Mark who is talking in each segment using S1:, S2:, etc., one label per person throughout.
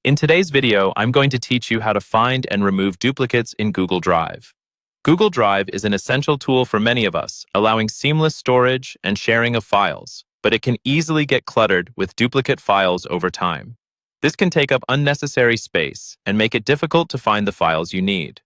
S1: In today's video, I'm going to teach you how to find and remove duplicates in Google Drive. Google Drive is an essential tool for many of us, allowing seamless storage and sharing of files, but it can easily get cluttered with duplicate files over time. This can take up unnecessary space and make it difficult to find the files you need.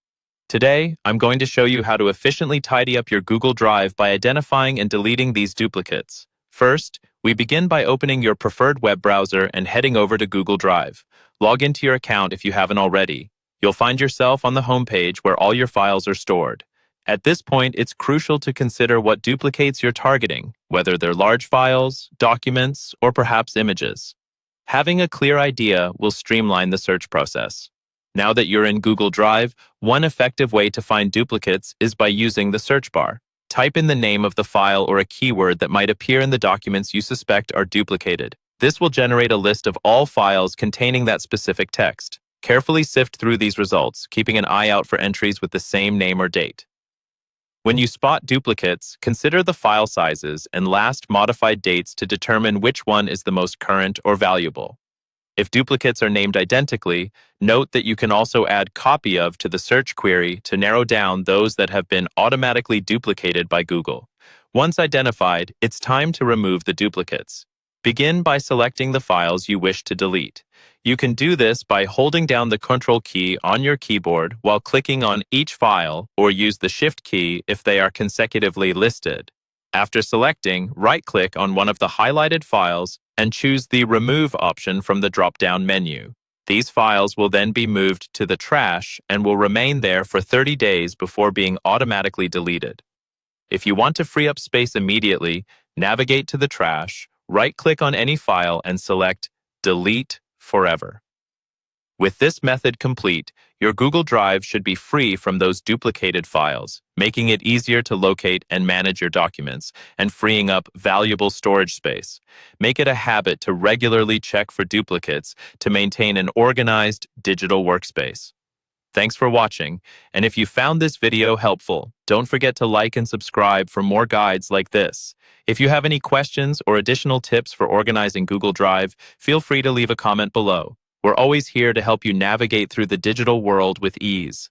S1: Today, I'm going to show you how to efficiently tidy up your Google Drive by identifying and deleting these duplicates. First, we begin by opening your preferred web browser and heading over to Google Drive. Log into your account if you haven't already. You'll find yourself on the home page where all your files are stored. At this point, it's crucial to consider what duplicates you're targeting, whether they're large files, documents, or perhaps images. Having a clear idea will streamline the search process. Now that you're in Google Drive, one effective way to find duplicates is by using the search bar. Type in the name of the file or a keyword that might appear in the documents you suspect are duplicated. This will generate a list of all files containing that specific text. Carefully sift through these results, keeping an eye out for entries with the same name or date. When you spot duplicates, consider the file sizes and last modified dates to determine which one is the most current or valuable. If duplicates are named identically, note that you can also add "copy of" to the search query to narrow down those that have been automatically duplicated by Google. Once identified, it's time to remove the duplicates. Begin by selecting the files you wish to delete. You can do this by holding down the Control key on your keyboard while clicking on each file, or use the Shift key if they are consecutively listed. After selecting, right-click on one of the highlighted files and choose the Remove option from the drop-down menu. These files will then be moved to the trash and will remain there for 30 days before being automatically deleted. If you want to free up space immediately, navigate to the trash, right-click on any file and select Delete Forever. With this method complete, your Google Drive should be free from those duplicated files, making it easier to locate and manage your documents and freeing up valuable storage space. Make it a habit to regularly check for duplicates to maintain an organized digital workspace. Thanks for watching, and if you found this video helpful, don't forget to like and subscribe for more guides like this. If you have any questions or additional tips for organizing Google Drive, feel free to leave a comment below. We're always here to help you navigate through the digital world with ease.